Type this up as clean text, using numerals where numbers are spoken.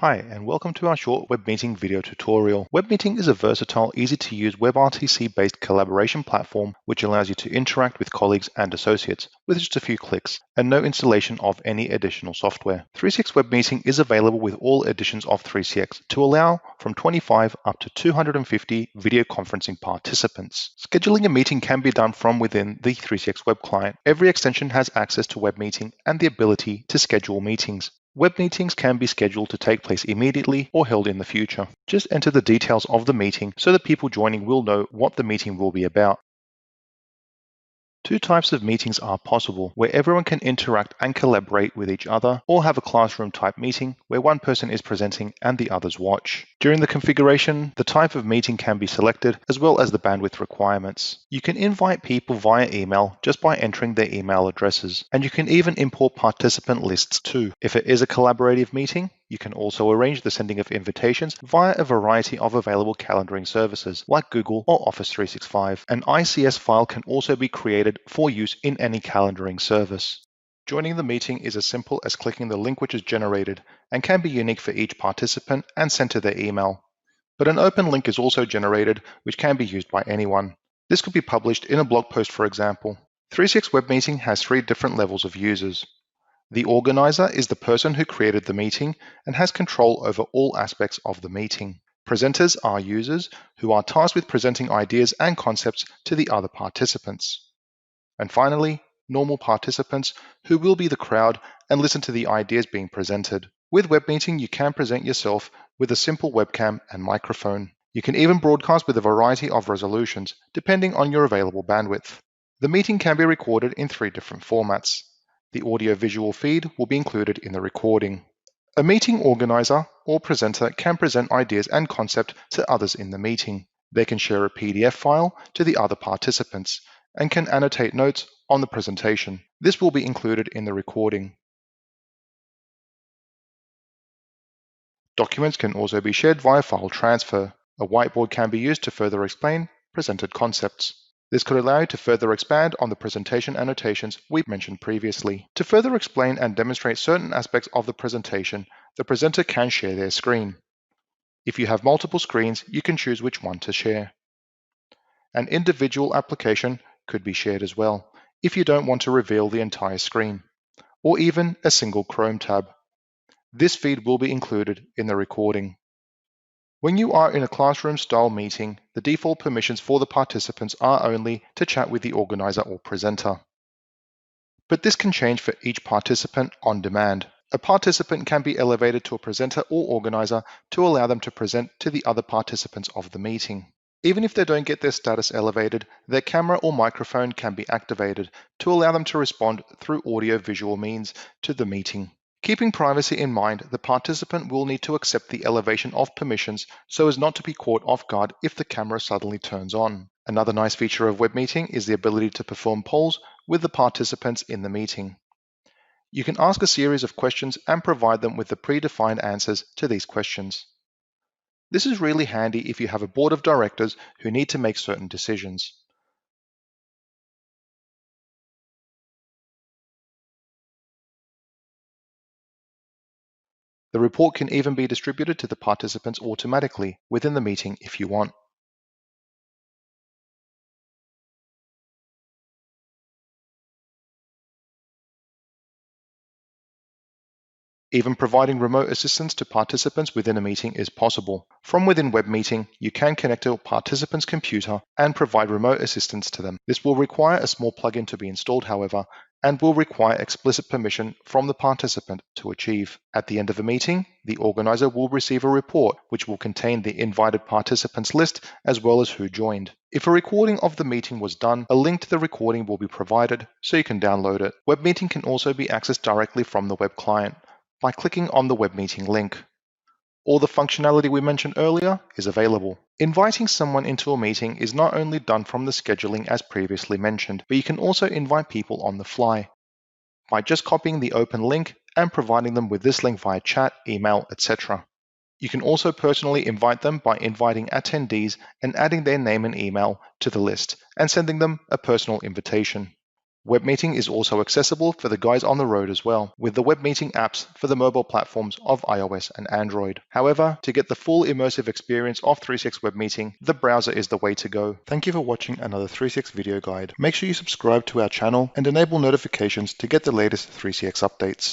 Hi, and welcome to our short WebMeeting video tutorial. WebMeeting is a versatile, easy-to-use WebRTC-based collaboration platform which allows you to interact with colleagues and associates with just a few clicks and no installation of any additional software. 3CX WebMeeting is available with all editions of 3CX to allow from 25 up to 250 video conferencing participants. Scheduling a meeting can be done from within the 3CX web client. Every extension has access to WebMeeting and the ability to schedule meetings. Web meetings can be scheduled to take place immediately or held in the future. Just enter the details of the meeting so that people joining will know what the meeting will be about. Two types of meetings are possible, where everyone can interact and collaborate with each other, or have a classroom type meeting where one person is presenting and the others watch. During the configuration, the type of meeting can be selected as well as the bandwidth requirements. You can invite people via email just by entering their email addresses, and you can even import participant lists too. If it is a collaborative meeting, you can also arrange the sending of invitations via a variety of available calendaring services like Google or Office 365. An ICS file can also be created for use in any calendaring service. Joining the meeting is as simple as clicking the link which is generated and can be unique for each participant and sent to their email. But an open link is also generated which can be used by anyone. This could be published in a blog post, for example. 3CX WebMeeting has 3 different levels of users. The organizer is the person who created the meeting and has control over all aspects of the meeting. Presenters are users who are tasked with presenting ideas and concepts to the other participants. And finally, normal participants who will be the crowd and listen to the ideas being presented. With WebMeeting, you can present yourself with a simple webcam and microphone. You can even broadcast with a variety of resolutions, depending on your available bandwidth. The meeting can be recorded in 3 different formats. The audio-visual feed will be included in the recording. A meeting organizer or presenter can present ideas and concepts to others in the meeting. They can share a PDF file to the other participants and can annotate notes on the presentation. This will be included in the recording. Documents can also be shared via file transfer. A whiteboard can be used to further explain presented concepts. This could allow you to further expand on the presentation annotations we mentioned previously. To further explain and demonstrate certain aspects of the presentation, the presenter can share their screen. If you have multiple screens, you can choose which one to share. An individual application could be shared as well, if you don't want to reveal the entire screen, or even a single Chrome tab. This feed will be included in the recording. When you are in a classroom-style meeting, the default permissions for the participants are only to chat with the organizer or presenter. But this can change for each participant on demand. A participant can be elevated to a presenter or organizer to allow them to present to the other participants of the meeting. Even if they don't get their status elevated, their camera or microphone can be activated to allow them to respond through audio-visual means to the meeting. Keeping privacy in mind, the participant will need to accept the elevation of permissions so as not to be caught off guard if the camera suddenly turns on. Another nice feature of WebMeeting is the ability to perform polls with the participants in the meeting. You can ask a series of questions and provide them with the predefined answers to these questions. This is really handy if you have a board of directors who need to make certain decisions. The report can even be distributed to the participants automatically within the meeting if you want. Even providing remote assistance to participants within a meeting is possible. From within WebMeeting, you can connect to a participant's computer and provide remote assistance to them. This will require a small plugin to be installed, however, and will require explicit permission from the participant to achieve. At the end of a meeting, the organizer will receive a report which will contain the invited participants list as well as who joined. If a recording of the meeting was done, a link to the recording will be provided so you can download it. WebMeeting can also be accessed directly from the web client by clicking on the WebMeeting link. All the functionality we mentioned earlier is available. Inviting someone into a meeting is not only done from the scheduling as previously mentioned, but you can also invite people on the fly by just copying the open link and providing them with this link via chat, email, etc. You can also personally invite them by inviting attendees and adding their name and email to the list and sending them a personal invitation. WebMeeting is also accessible for the guys on the road as well, with the WebMeeting apps for the mobile platforms of iOS and Android. However, to get the full immersive experience of 3CX WebMeeting, the browser is the way to go. Thank you for watching another 3CX video guide. Make sure you subscribe to our channel and enable notifications to get the latest 3CX updates.